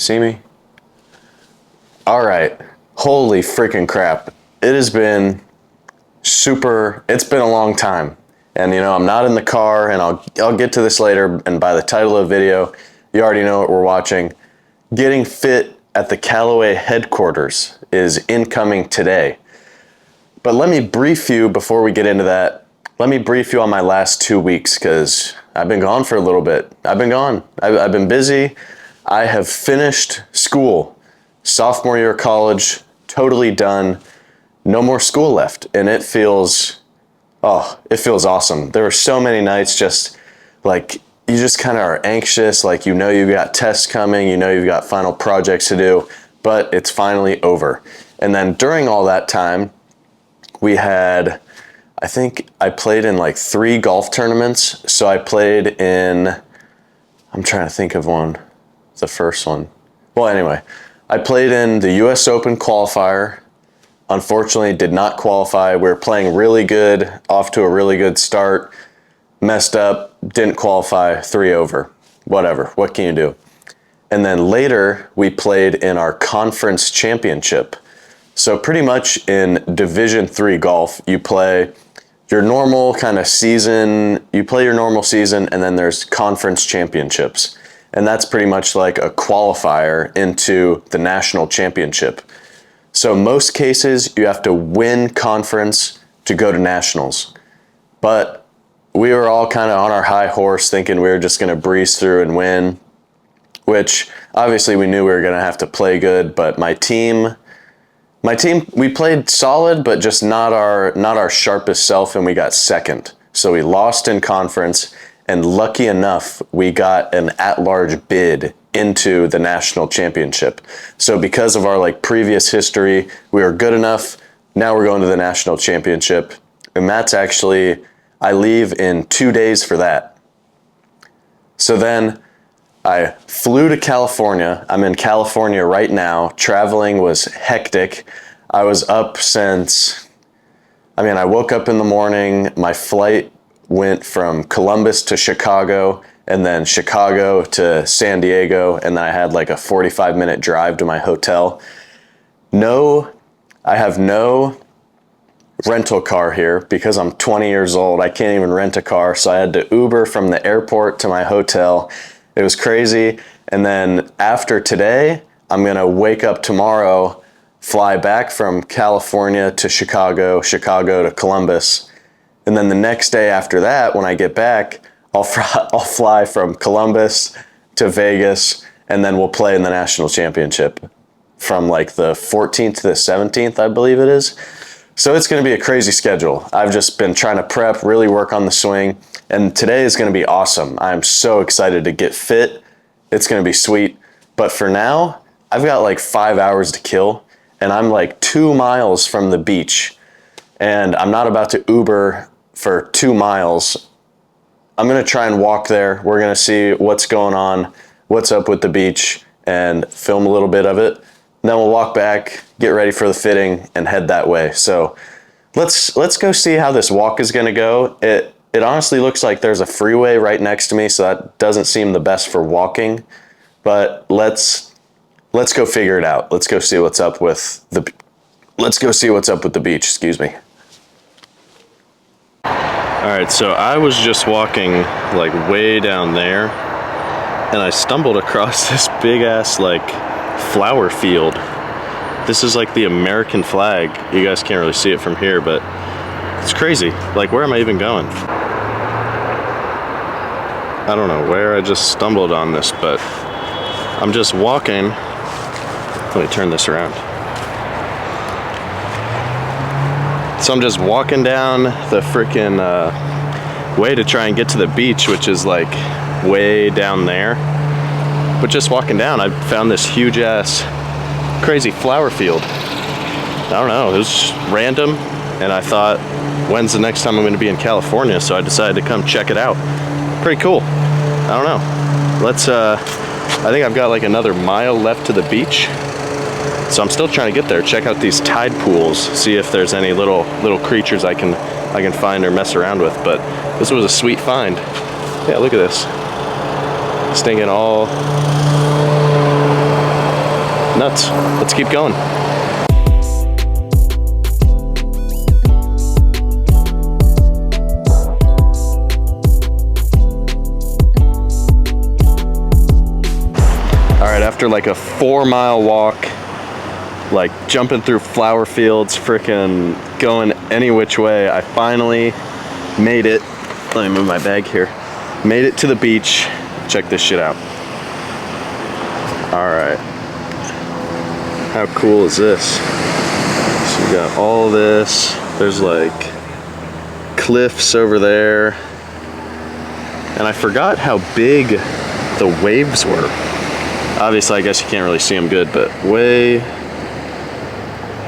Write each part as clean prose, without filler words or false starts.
see me? All right. Holy freaking crap. It has been it's been a long time. And you know, I'm not in the car, and I'll get to this later, and by the title of the video, you already know what we're watching. Getting fit at the Callaway headquarters is incoming today. But let me brief you, before we get into that, let me brief you on my last 2 weeks, because I've been gone for a little bit. I've been gone. I've been busy. I have finished school. Sophomore year of college, totally done. No more school left, and it feels awesome. There were so many nights just like, you just kind of are anxious, like you know you've got tests coming, you know you've got final projects to do, but it's finally over. And then during all that time, we had, I think I played in like 3 golf tournaments. So I played in, I'm trying to think of one, the first one. Well, anyway, I played in the US Open qualifier. Unfortunately, did not qualify. We were playing really good, off to a really good start, messed up, didn't qualify, 3 over. Whatever, what can you do? And then later, we played in our conference championship. So pretty much in Division III golf, you play your normal kind of season, you play your normal season, and then there's conference championships. And that's pretty much like a qualifier into the national championship. So most cases, you have to win conference to go to nationals. But we were all kind of on our high horse thinking we were just going to breeze through and win, which obviously we knew we were going to have to play good, but my team, we played solid, but just not our sharpest self, and we got second. So we lost in conference, and lucky enough, we got an at-large bid into the national championship. So because of our like previous history, we were good enough. Now we're going to the national championship, and that's actually, I leave in 2 days for that. So then I flew to California. I'm in California right now. Traveling was hectic. I was up since, I woke up in the morning. My flight went from Columbus to Chicago, and then Chicago to San Diego, and then I had like a 45-minute drive to my hotel. I have no rental car here because I'm 20 years old. I can't even rent a car, so I had to Uber from the airport to my hotel. It was crazy. And then after today, I'm gonna wake up tomorrow, fly back from California to Chicago, Chicago to Columbus. And then the next day after that, when I get back, I'll fly from Columbus to Vegas, and then we'll play in the national championship from like the 14th to the 17th, I believe it is. So it's going to be a crazy schedule. I've just been trying to prep, really work on the swing, and today is going to be awesome. I'm so excited to get fit. It's going to be sweet. But for now, I've got like 5 hours to kill, and I'm like 2 miles from the beach, and I'm not about to Uber for 2 miles. I'm going to try and walk there. We're going to see what's going on, what's up with the beach, and film a little bit of it. And then we'll walk back, get ready for the fitting, and head that way. So let's go see how this walk is going to go. It honestly looks like there's a freeway right next to me, so that doesn't seem the best for walking. But let's go figure it out. Let's go see what's up with the beach. Excuse me. All right, so I was just walking like way down there, and I stumbled across this big ass like flower field. This is like the American flag. You guys can't really see it from here, but it's crazy. Like, where am I even going? I don't know where I just stumbled on this, but I'm just walking. Let me turn this around. So I'm just walking down the freaking way to try and get to the beach, which is like way down there. But just walking down, I found this huge ass crazy flower field. I don't know, it was just random, and I thought, when's the next time I'm going to be in California? So I decided to come check it out. Pretty cool. I don't know. I think I've got like another mile left to the beach. So I'm still trying to get there, check out these tide pools, see if there's any little creatures I can find or mess around with. But this was a sweet find. Yeah, look at this. Stinging all Nuts. Let's keep going. All right, after like a 4-mile walk, like jumping through flower fields, freaking going any which way, I finally made it. Let me move my bag here. Made it to the beach. Check this shit out. All right. How cool is this? So you got all this. There's like cliffs over there. And I forgot how big the waves were. Obviously, I guess you can't really see them good, but way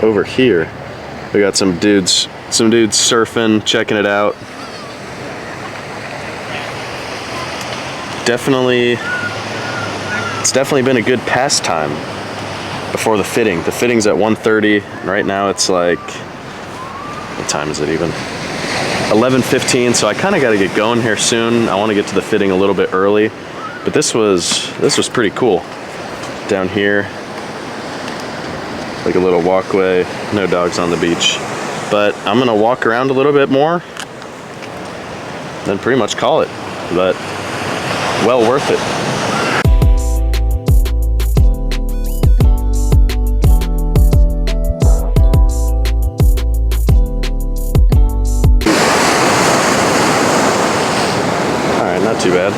over here, we got some dudes surfing, checking it out. It's definitely been a good pastime before the fitting. The fitting's at 1:30. Right now it's like, what time is it even? 11:15. So I kind of got to get going here soon. I want to get to the fitting a little bit early, but this was pretty cool. Down here, like a little walkway. No dogs on the beach, but I'm gonna walk around a little bit more, then pretty much call it. But well worth it. All right, not too bad.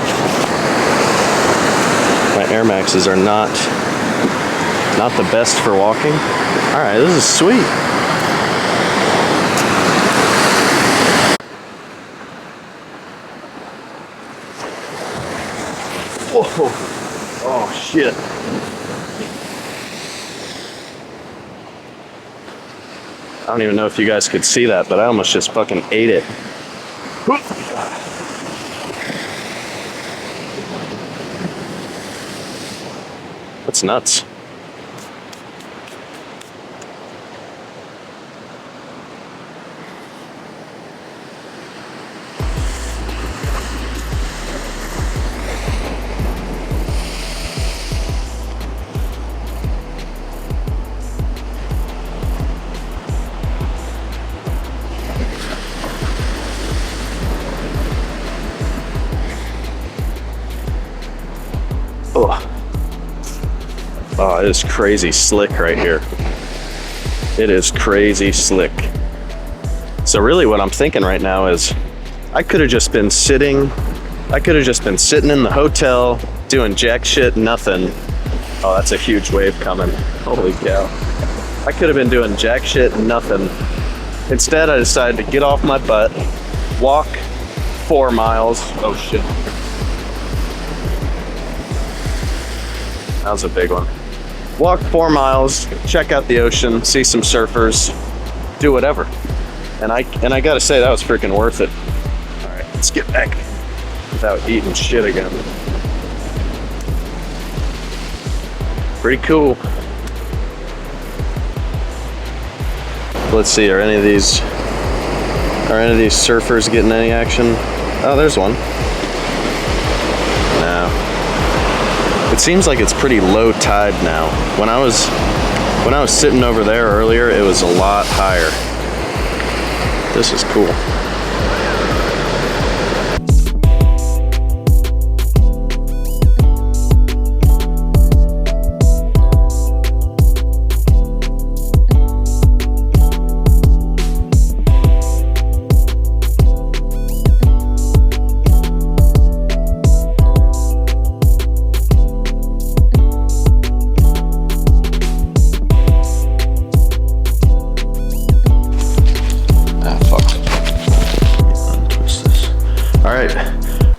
My Air Maxes are not the best for walking. All right, this is sweet. Whoa. Oh, shit. I don't even know if you guys could see that, but I almost just fucking ate it. That's nuts. Oh, it is crazy slick right here. It is crazy slick. So really what I'm thinking right now is I could have just been sitting in the hotel doing jack shit, nothing. Oh, that's a huge wave coming. Holy cow. I could have been doing jack shit, nothing. Instead, I decided to get off my butt, walk 4 miles. Oh shit. That was a big one. Walk 4 miles, check out the ocean, see some surfers, do whatever. And I gotta say, that was freaking worth it. All right, let's get back without eating shit again. Pretty cool. Let's see, are any of these surfers getting any action? Oh, there's one. No. It seems like it's pretty low tide now. When I was sitting over there earlier, it was a lot higher. This is cool.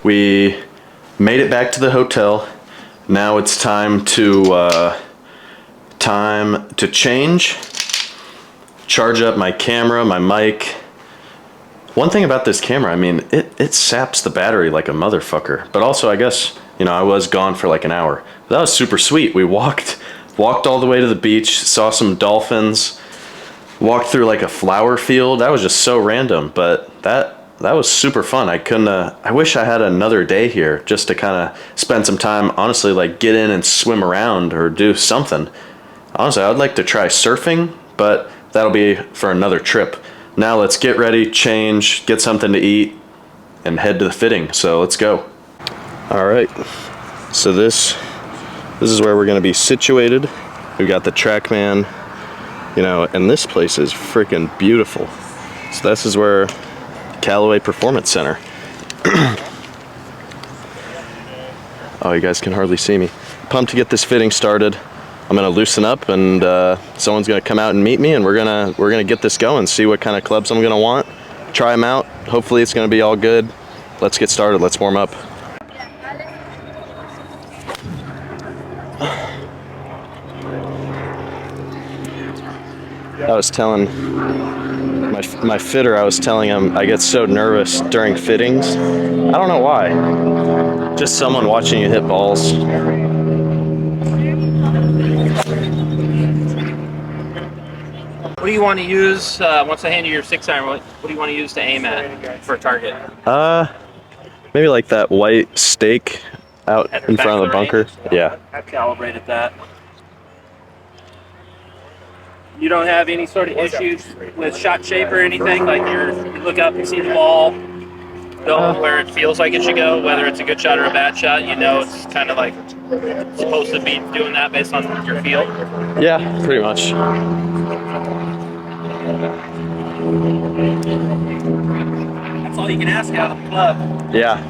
We made it back to the hotel. Now it's time to change, charge up my camera, my mic. One thing about this camera, I mean, it saps the battery like a motherfucker. But also, I guess, you know, I was gone for like an hour. But that was super sweet. We walked all the way to the beach, saw some dolphins, walked through like a flower field. That was just so random, but that was super fun. I wish I had another day here just to kind of spend some time, honestly, like get in and swim around or do something. Honestly, I would like to try surfing, but that'll be for another trip. Now let's get ready, change, get something to eat, and head to the fitting. So let's go. All right, so this is where we're gonna be situated. We've got the TrackMan, you know, and this place is freaking beautiful. So this is where Callaway Performance Center. Oh, you guys can hardly see me. Pumped to get this fitting started. I'm gonna loosen up, and someone's gonna come out and meet me, and we're gonna get this going. See what kind of clubs I'm gonna want. Try them out. Hopefully, it's gonna be all good. Let's get started. Let's warm up. I was telling my fitter, I was telling him I get so nervous during fittings. I don't know why. Just someone watching you hit balls. What do you want to use, once I hand you your 6-iron, what do you want to use to aim at for a target? Maybe like that white stake out in front of the bunker. Yeah. I've calibrated that. You don't have any sort of issues with shot shape or anything? Like you look up and see the ball go where it feels like it should go, whether it's a good shot or a bad shot, you know it's kind of like supposed to be doing that based on your feel? Yeah, pretty much. That's all you can ask out of the club. Yeah.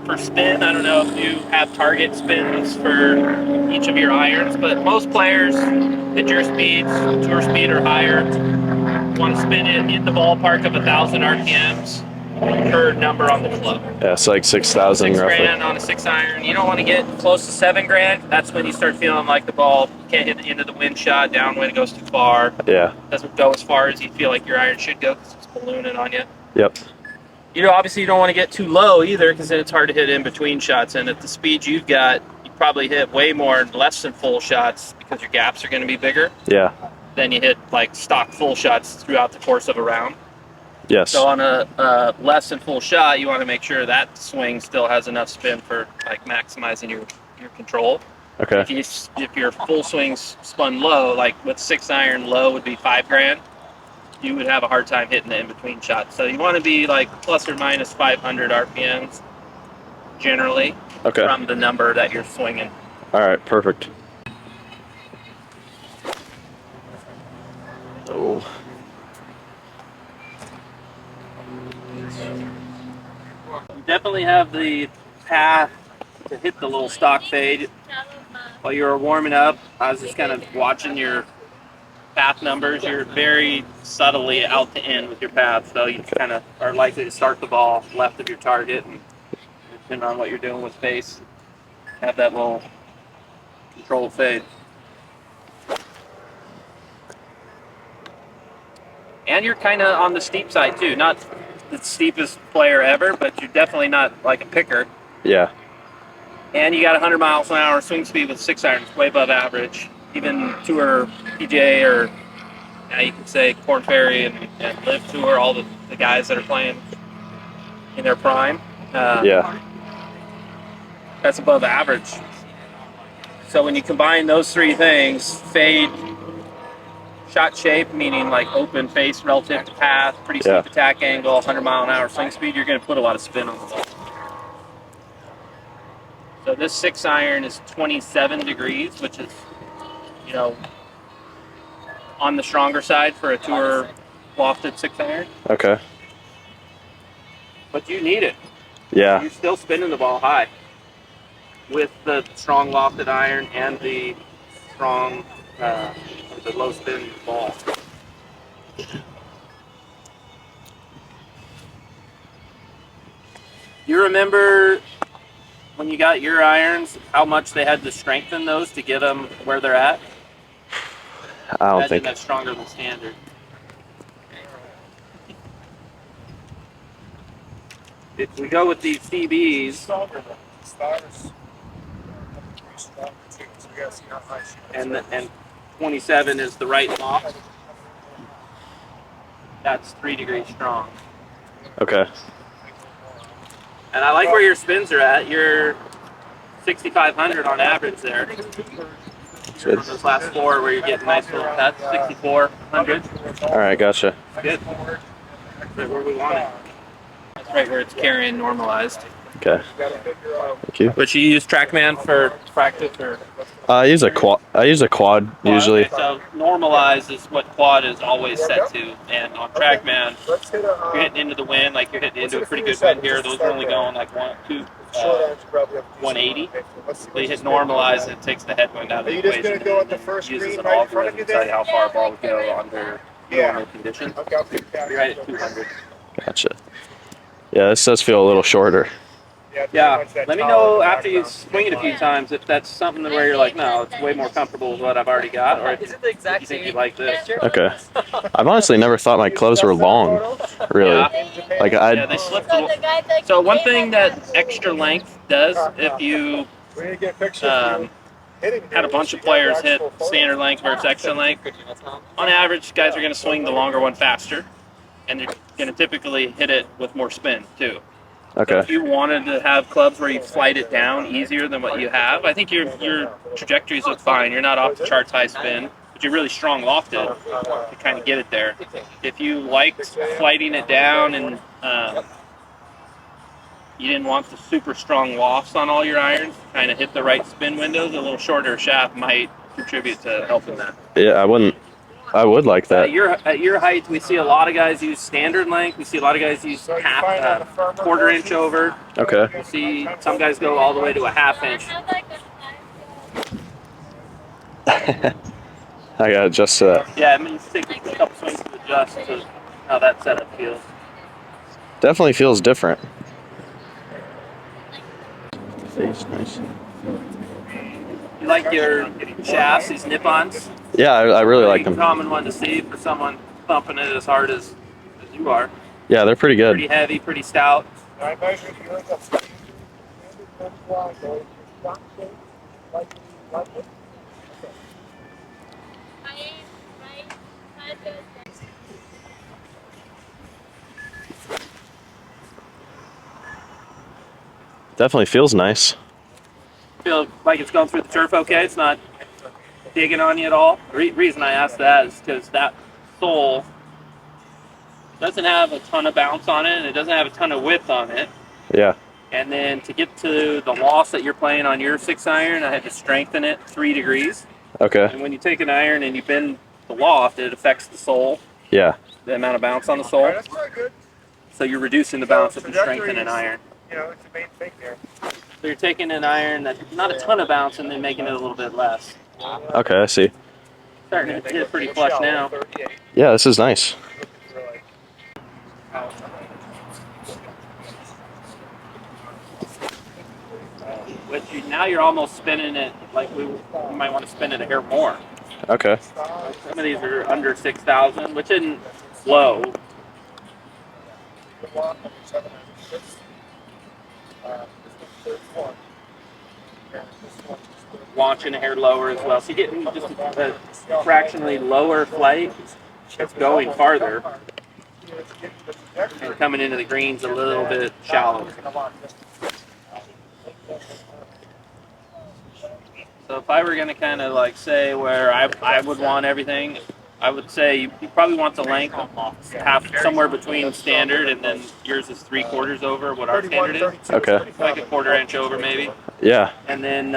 For spin, I don't know if you have target spins for each of your irons, but most players at your speeds, tour speed or higher, want to spin it in the ballpark of 1,000 RPMs per number on the club. Yeah, it's like 6,000 roughly. 6 grand on a 6-iron. You don't want to get close to 7 grand. That's when you start feeling like the ball can't hit the end of the wind shot, downwind, it goes too far. Yeah. Doesn't go as far as you feel like your iron should go because it's ballooning on you. Yep. You know, obviously you don't want to get too low either because then it's hard to hit in between shots. And at the speed you've got, you probably hit way more less than full shots because your gaps are going to be bigger. Yeah. Then you hit like stock full shots throughout the course of a round. Yes. So on a less than full shot, you want to make sure that swing still has enough spin for like maximizing your control. Okay. If your full swing's spun low, like with 6-iron, low would be 5 grand. You would have a hard time hitting the in-between shots. So you want to be like plus or minus 500 RPMs generally from the number that you're swinging. All right, perfect. Oh. You definitely have the path to hit the little stock fade. While you were warming up, I was just kind of watching your path numbers. You're very subtly out to in with your path, so you kind of are likely to start the ball left of your target, and depending on what you're doing with face, have that little controlled fade. And you're kind of on the steep side too. Not the steepest player ever, but you're definitely not like a picker. Yeah. And you got 100 miles an hour swing speed with 6-irons, way above average. Even Tour PGA or you could say Korn Ferry and Live Tour, all the guys that are playing in their prime. Yeah. That's above average. So when you combine those three things, fade, shot shape, meaning like open face relative to path, pretty steep attack angle, 100 mile an hour swing speed, you're going to put a lot of spin on the ball. So this 6-iron is 27 degrees, which is, you know, on the stronger side for a tour lofted 6-iron. Okay. But you need it. Yeah. You're still spinning the ball high with the strong lofted iron and the strong, the low spin ball. You remember when you got your irons, how much they had to strengthen those to get them where they're at? I don't think that's stronger than standard. If we go with these CBs, and 27 is the right loft, that's 3 degrees strong. Okay. And I like where your spins are at. You're 6,500 on average there. Good. On those last 4 where you're getting nice little cuts, 6,400. All right, gotcha. Good. Right where we want it. That's right where it's carrying normalized. Okay. Thank you. But you use TrackMan for practice or? I use a quad usually. Okay, so normalized is what quad is always set to, and on TrackMan, you're hitting into the wind, like you're hitting into a pretty good wind here. Those are only going like 180. So you hit normalized, and it takes the headwind out of the equation. And uses an algorithm to tell you how far a ball would go under normal conditions. You're right at 200. Gotcha. Yeah, this does feel a little shorter. Yeah, let me know after you swing it a few times if that's something where you're like, no, it's way more comfortable with what I've already got, or if you think you like this. Okay. I've honestly never thought my clubs were long, really. Yeah. Like Yeah, they slip so one thing that extra length does, if you had a bunch of players hit standard length versus extra length, on average, guys are going to swing the longer one faster, and they're going to typically hit it with more spin, too. Okay. So if you wanted to have clubs where you flight it down easier than what you have, I think your trajectories look fine. You're not off the charts high spin, but you're really strong lofted to kind of get it there. If you liked flighting it down and you didn't want the super strong lofts on all your irons, kind of hit the right spin windows, a little shorter shaft might contribute to helping that. Yeah, I would like that. At your height, we see a lot of guys use standard length. We see a lot of guys use quarter inch over. Okay. We see some guys go all the way to a half inch. I gotta adjust to that. Yeah, I mean, take a couple swings to adjust to how that setup feels. Definitely feels different. Nice. You like your shafts, these nip-ons? Yeah, I really like them. Common one to see for someone thumping it as hard as you are. Yeah, they're pretty good. Pretty heavy, pretty stout. Definitely feels nice. Feel like it's going through the turf okay? It's not digging on you at all? The reason I ask that is because that sole doesn't have a ton of bounce on it, and it doesn't have a ton of width on it. Yeah. And then to get to the loss that you're playing on your 6-iron, I had to strengthen it 3 degrees. Okay. And when you take an iron and you bend the loft, it affects the sole. Yeah. The amount of bounce on the sole. So you're reducing the bounce if you strengthen an iron. You know, it's the main thing there. So you're taking an iron that's not a ton of bounce and then making it a little bit less. Okay, I see. Starting to hit pretty flush now. Yeah, this is nice. Now you're almost spinning it like you might want to spin it a hair more. Okay. Some of these are under 6,000, which isn't low. Launching a hair lower as well. So you're getting just a fractionally lower flight. It's going farther. And coming into the greens a little bit shallower. So if I were going to kind of like say where I would want everything, I would say you probably want the length half somewhere between standard and then yours is 3/4 over what our standard is. Okay. Like a 1/4 inch over maybe. Yeah. And then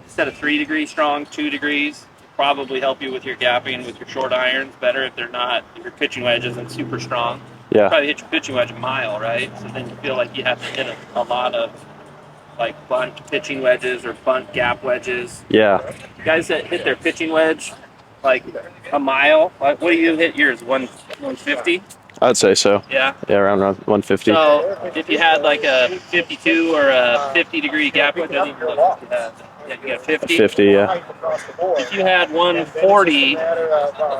instead of 3 degrees strong, 2 degrees probably help you with your gapping with your short irons better if they're not, if your pitching wedge isn't super strong. Yeah. Probably hit your pitching wedge a mile, right? So then you feel like you have to hit a lot of like bunt pitching wedges or bunt gap wedges. Yeah. Guys that hit their pitching wedge like a mile, like, what do you hit yours? 150? I'd say so. Yeah. Yeah, around 150. So if you had like a 52 or a 50 degree gap wedge, I think you're looking at you got 50. 50, yeah. If you had 140,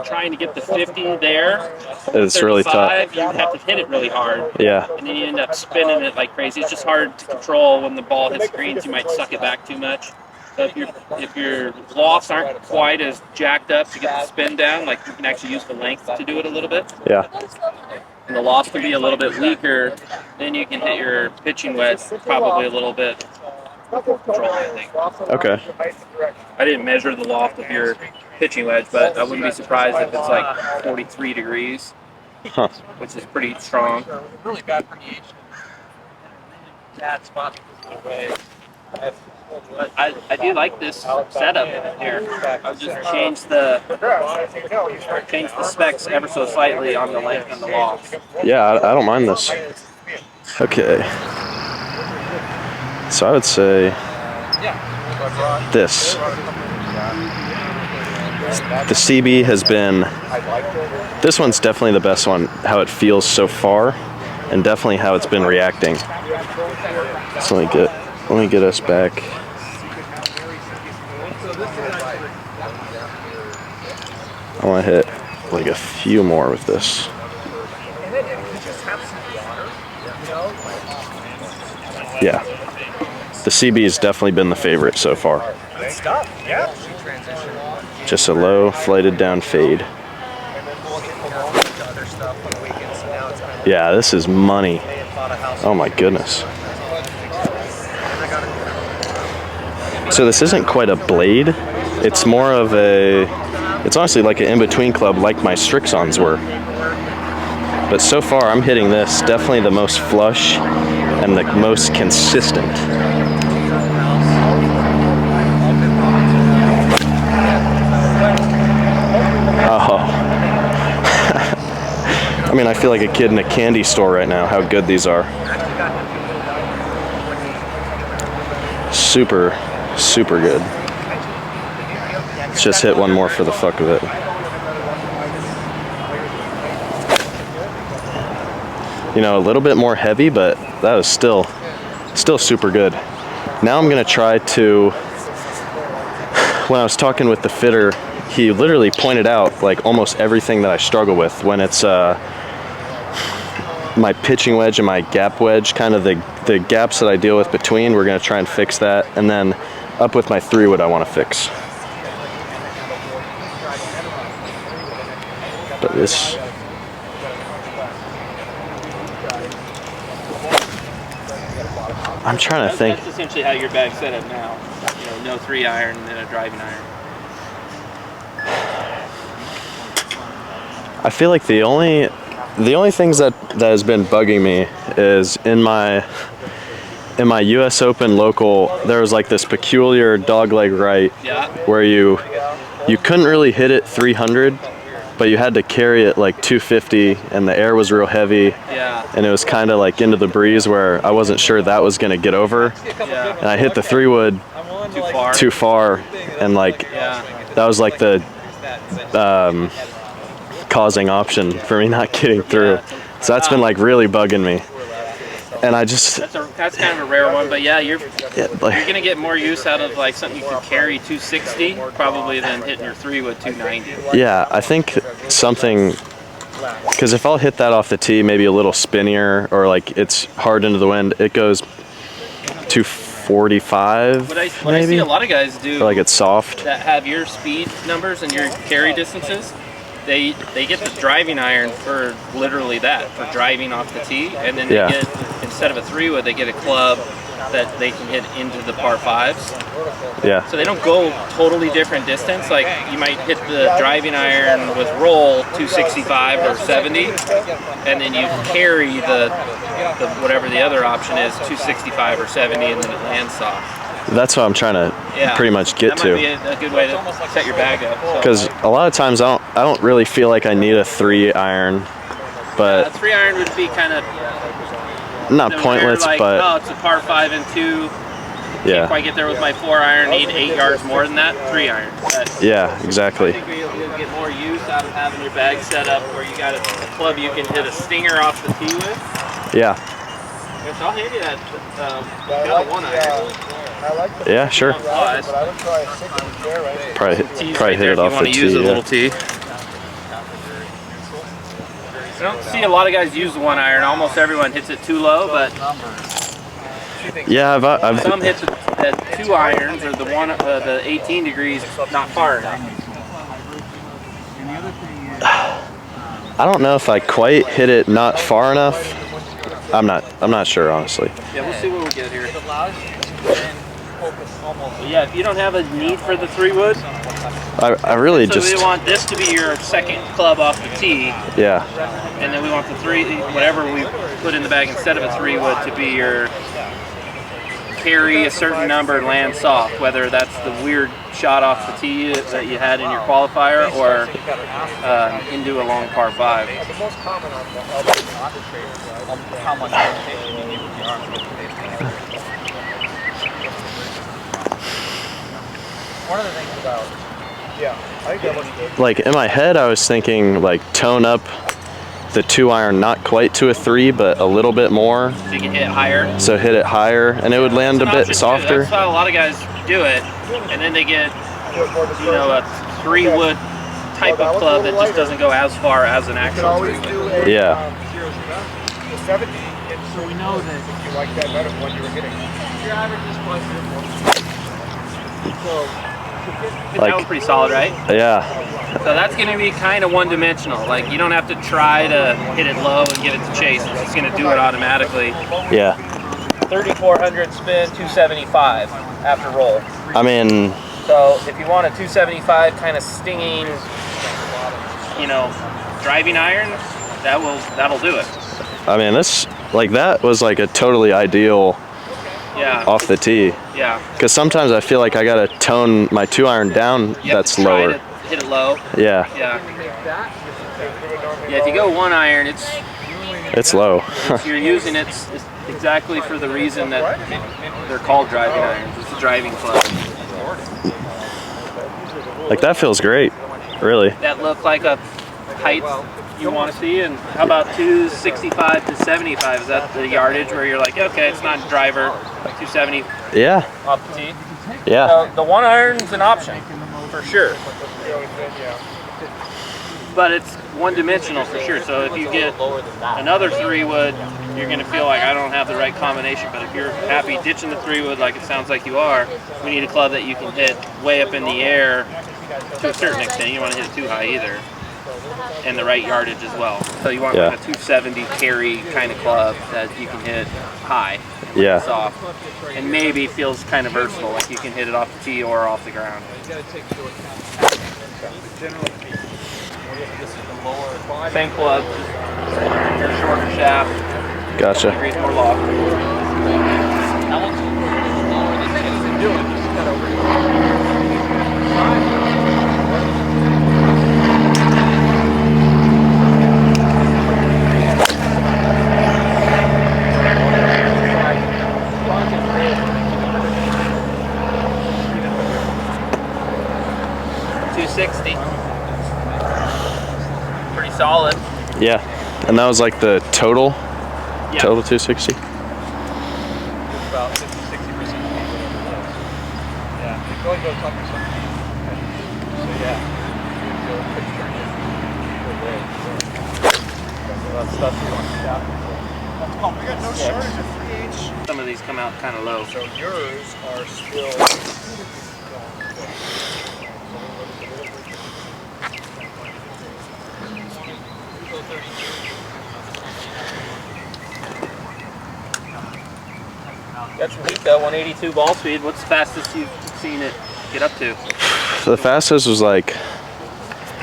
trying to get the 50 there, It's really tough. you have to hit it really hard. Yeah. And then you end up spinning it like crazy. It's just hard to control when the ball hits greens. You might suck it back too much. So if your lofts aren't quite as jacked up to get the spin down, like you can actually use the length to do it a little bit. Yeah. and the loft can be a little bit weaker, then you can hit your pitching wedge probably a little bit control, I think. Okay. I didn't measure the loft of your pitching wedge, but I wouldn't be surprised if it's like 43 degrees, Huh. which is pretty strong. Really bad for the bad spot. But I do like this setup here. I'll just change the specs ever so slightly on the length and the loft. Yeah, I don't mind this. Okay. So I would say this. The CB has been, this one's definitely the best one, how it feels so far, and definitely how it's been reacting. So let me get us back. I want to hit like a few more with this. Yeah, the CB has definitely been the favorite so far. Just a low, flighted down fade. Yeah, this is money. Oh my goodness. So this isn't quite a blade. It's more of a, it's honestly like an in-between club like my Strixons were. But so far I'm hitting this definitely the most flush and the most consistent. Oh. I mean, I feel like a kid in a candy store right now, how good these are. Super, super good. Let's just hit one more for the fuck of it. You know, a little bit more heavy, but that was still super good. Now I'm gonna try to, when I was talking with the fitter, he literally pointed out like almost everything that I struggle with when it's my pitching wedge and my gap wedge, kind of the gaps that I deal with between. We're gonna try and fix that, and then up with my 3-wood I wanna fix. But this, I'm trying to think. That's essentially how your bag's set up now. You know, no 3-iron and then a driving iron. I feel like the only things that has been bugging me is in my US Open local, there was like this peculiar dogleg right where you couldn't really hit it 300, but you had to carry it like 250, and the air was real heavy, and it was kind of like into the breeze where I wasn't sure that was gonna get over, and I hit the 3-wood too far, and like that was like the causing option for me not getting through. So that's been like really bugging me. And I just, that's kind of a rare one, but yeah, you're gonna get more use out of like something you could carry 260 probably than hitting your 3-wood 290. Yeah, I think something, because if I'll hit that off the tee, maybe a little spinnier or like it's hard into the wind, it goes 245. What I see a lot of guys do, or like it's soft, that have your speed numbers and your carry distances. They get the driving iron for literally that, for driving off the tee, and then they get, instead of a 3-wood, they get a club that they can hit into the par 5s. Yeah. So they don't go totally different distance. Like you might hit the driving iron with roll 265 or 70, and then you carry the whatever the other option is, 265 or 70, and then it lands soft. That's what I'm trying to pretty much get to. That might be a good way to set your bag up. Because a lot of times I don't really feel like I need a 3-iron, but a 3-iron would be kind of not pointless, like, but oh, it's a par 5 and 2. Can't quite get there with my 4-iron. Need 8 yards more than that. 3-iron. Yeah, exactly. I think you'll get more use out of having your bag set up where you got a club you can hit a stinger off the tee with. Yeah. So I'll hand you that. Got a 1-iron. Yeah, sure. Probably hit it off the tee. Use a little tee. I don't see a lot of guys use the 1-iron. Almost everyone hits it too low, but yeah, I've some hit the 2-irons or the 18 degrees not far enough. I don't know if I quite hit it not far enough. I'm not sure, honestly. Yeah, we'll see what we get here. Well, yeah, if you don't have a need for the 3-wood, I really so just... we want this to be your second club off the tee. Yeah. And then we want the whatever we put in the bag instead of a 3-wood to be your carry a certain number, land soft, whether that's the weird shot off the tee that you had in your qualifier or into a long par 5. One of the things about, yeah, I think that looks good. Like in my head, I was thinking like tone up the 2-iron not quite to a 3, but a little bit more. So you can hit it higher. So hit it higher, and it would land a bit softer. That's how a lot of guys do it, and then they get, you know, a 3-wood type of club that just doesn't go as far as an actual 3-wood. Yeah. 70, so we know that if you like that better than what you were hitting. Your average is That was pretty solid, right? Yeah. So that's going to be kind of one-dimensional. Like, you don't have to try to hit it low and get it to chase. It's just going to do it automatically. Yeah. 3,400 spin, 275 after roll. I mean... So if you want a 275 kind of stinging, you know, driving iron, that'll do it. I mean, this, like, that was like a totally ideal off the tee. Yeah. Because sometimes I feel like I gotta tone my 2-iron down. That's lower. Hit it low. Yeah. Yeah. Yeah. If you go 1-iron, it's low. you're using it exactly for the reason that they're called driving irons. It's a driving club. Like that feels great. Really. That look like a height you want to see, and how about 265 to 75? Is that the yardage where you're like, okay, it's not driver, 270 yeah. off the tee? Yeah. So the 1-iron's an option, for sure. But it's one-dimensional for sure, so if you get another 3-wood, you're going to feel like I don't have the right combination, but if you're happy ditching the 3-wood like it sounds like you are, we need a club that you can hit way up in the air to a certain extent. You don't want to hit it too high either. And the right yardage as well. So you want like a 270 carry kind of club that you can hit high, soft, and maybe feels kind of versatile, like you can hit it off the tee or off the ground. Same club, just shorter shaft. Gotcha. Degrees more loft. 260. Pretty solid. Yeah. And that was like the total? Yeah. Total 260? About 50-60%. Yeah. It really goes up or something. So yeah. That's stuff you want to stop. Oh, we got no shortage of 3H. Some of these come out kind of low. So yours are still. Got some heat though, 182 ball speed. What's the fastest you've seen it get up to? The fastest was like,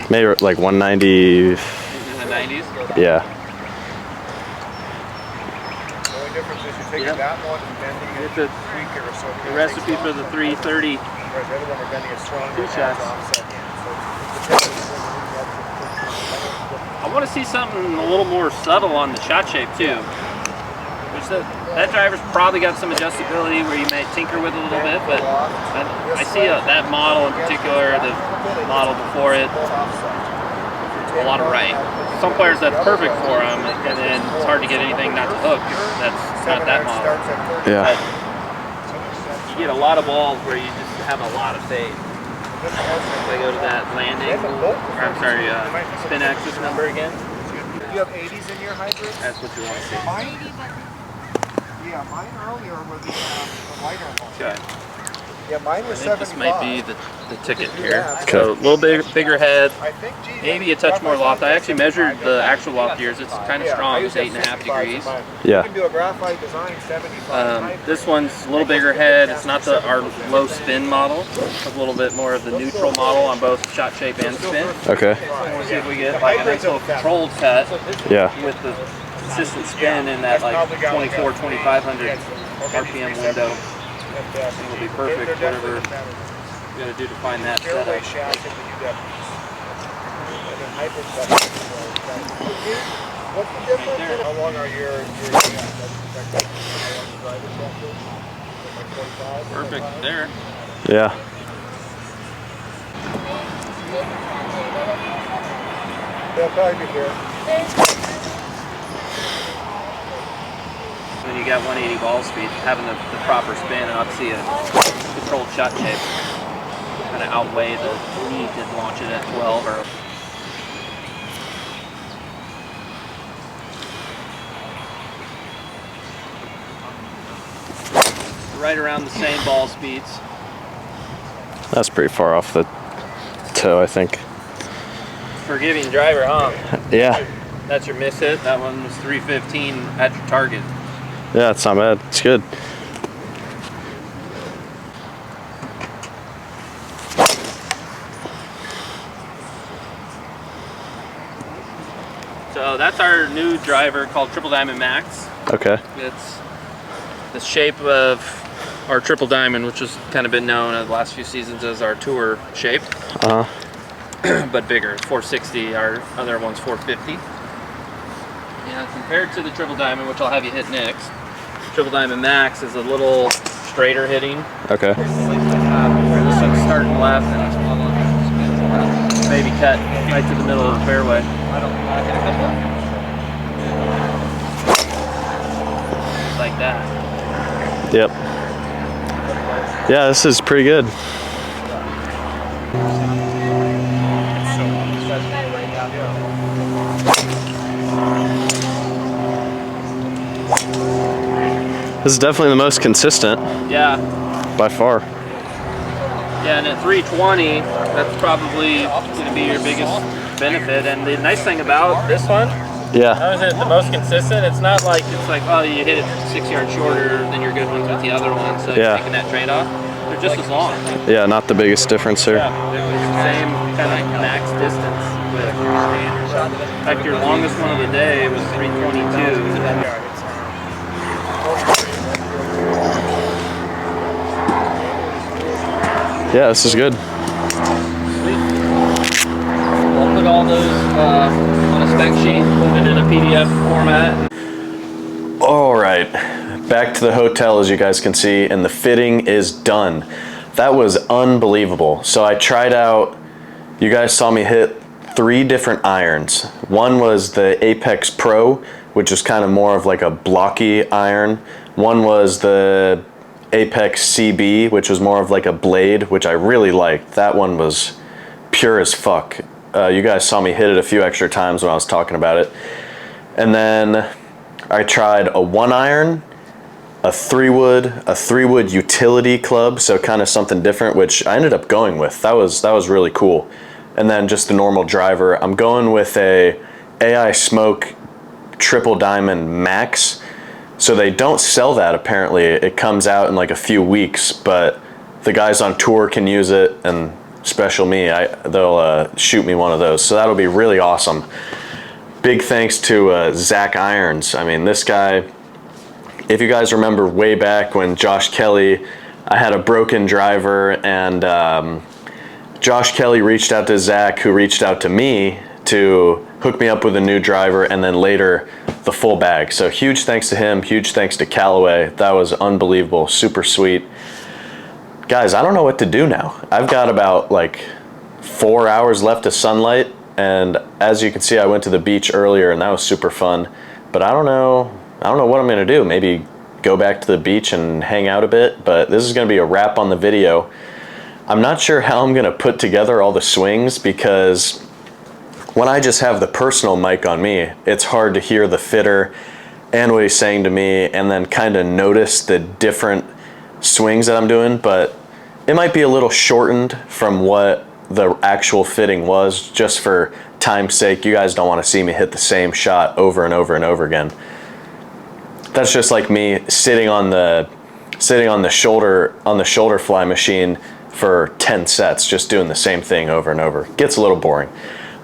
maybe like 190. In the 90s? Yeah. The only difference is you're taking that one and bending it The weaker, so the recipe for the 330. the other one are bending it stronger. Two shots. I want to see something a little more subtle on the shot shape too. That driver's probably got some adjustability where you may tinker with it a little bit, but I see that model in particular, the model before it, a lot of right. Some players that's perfect for them, and then it's hard to get anything not to hook. That's not that model. Yeah. But you get a lot of balls where you just have a lot of fade. If I go to that landing, or I'm sorry, spin axis number again. Do you have 80s in your hybrid? That's what you want to see. Mine? Yeah, mine earlier were the lighter ones. Okay. Yeah, mine was I think this 75. might be the ticket here. Okay. So a little bigger head, I think, geez, maybe a touch more loft. I actually measured the actual loft gears. It's kind of strong. It's 8.5 degrees. Yeah. You can do a graphite design 75. This one's a little bigger head. It's not our low spin model. It's a little bit more of the neutral model on both shot shape and spin. Okay. We'll see if we get like a nice little controlled cut Yeah. with the consistent spin in that like 24, 2500 RPM window. It'll be perfect, whatever you gotta do to find that Callaway setup. shaft into UW. And then hybrid stuff. What's the difference? there. How long are your shafts? How long the driver shaft is? Like 45? Perfect there. Yeah. They'll probably be here. When you got 180 ball speed, having the proper spin and obviously a controlled shot shape kind of outweigh the need to launch it at 12 or. Right around the same ball speeds. That's pretty far off the toe, I think. Forgiving driver, huh? Yeah. That's your miss hit. That one was 315 at your target. Yeah, it's not bad. It's good. So that's our new driver called Triple Diamond Max. Okay. It's the shape of our Triple Diamond, which has kind of been known in the last few seasons as our tour shape, but bigger. It's 460. Our other one's 450. Yeah, compared to the Triple Diamond, which I'll have you hit next, Triple Diamond Max is a little straighter hitting. Okay. This one's starting left and maybe cut right to the middle of the fairway. Like that. Yep. Yeah, this is pretty good. This is definitely the most consistent Yeah. by far. Yeah, and at 320, that's probably going to be your biggest benefit. And the nice thing about this one, Yeah. how is it the most consistent? It's not like oh, you hit it 6 yards shorter than your good ones with the other ones. So Yeah. you're taking that trade off. They're just as long. Yeah, not the biggest difference here. Yeah, it's the same kind of max distance. In fact, your longest one of the day was 322. Yeah, this is good. Sweet. We'll put all those on a spec sheet, put it in a PDF format. All right, back to the hotel as you guys can see, and the fitting is done. That was unbelievable. So I tried out, you guys saw me hit 3 different irons. One was the Apex Pro, which is kind of more of like a blocky iron. One was the Apex CB, which was more of like a blade, which I really liked. That one was pure as fuck. You guys saw me hit it a few extra times when I was talking about it. And then I tried a 1 iron, a 3-wood utility club, so kind of something different, which I ended up going with. That was really cool. And then just the normal driver. I'm going with a AI Smoke Triple Diamond Max. So they don't sell that apparently. It comes out in like a few weeks, but the guys on tour can use it, and special me, they'll shoot me one of those. So that'll be really awesome. Big thanks to Zach Irons. I mean, this guy, if you guys remember way back when Josh Kelly, I had a broken driver, and Josh Kelly reached out to Zach, who reached out to me to hook me up with a new driver, and then later the full bag. So huge thanks to him, huge thanks to Callaway. That was unbelievable, super sweet. Guys, I don't know what to do now. I've got about like 4 hours left of sunlight, and as you can see, I went to the beach earlier and that was super fun, but I don't know what I'm gonna do. Maybe go back to the beach and hang out a bit, but this is gonna be a wrap on the video. I'm not sure how I'm gonna put together all the swings, because when I just have the personal mic on me, it's hard to hear the fitter and what he's saying to me, and then kind of notice the different swings that I'm doing. But it might be a little shortened from what the actual fitting was, just for time's sake. You guys don't want to see me hit the same shot over and over and over again. That's just like me sitting on the shoulder fly machine for 10 sets, just doing the same thing over and over. Gets a little boring.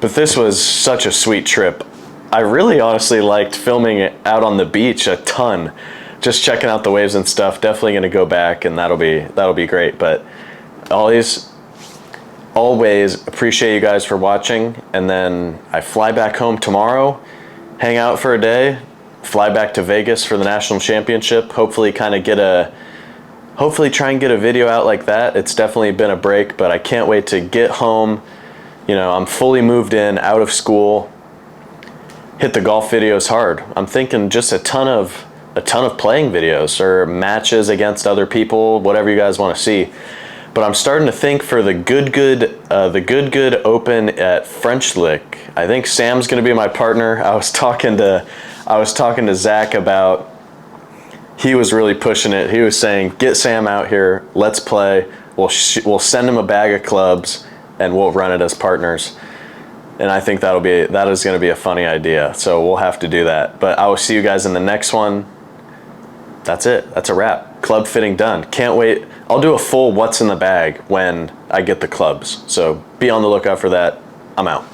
But this was such a sweet trip. I really honestly liked filming it out on the beach a ton, just checking out the waves and stuff. Definitely going to go back, and that'll be great. But always appreciate you guys for watching. And then I fly back home tomorrow, hang out for a day, fly back to Vegas for the national championship. Hopefully try and get a video out like that. It's definitely been a break, but I can't wait to get home. You know, I'm fully moved in, out of school, hit the golf videos hard. I'm thinking just a ton of playing videos or matches against other people, whatever you guys want to see. But I'm starting to think for the Good Open at French Lick, I think Sam's going to be my partner. I was talking to Zach about, he was really pushing it. He was saying, get Sam out here, let's play. We'll send him a bag of clubs and we'll run it as partners. And I think that is going to be a funny idea. So we'll have to do that. But I will see you guys in the next one. That's it. That's a wrap. Club fitting done. Can't wait. I'll do a full what's in the bag when I get the clubs. So be on the lookout for that. I'm out.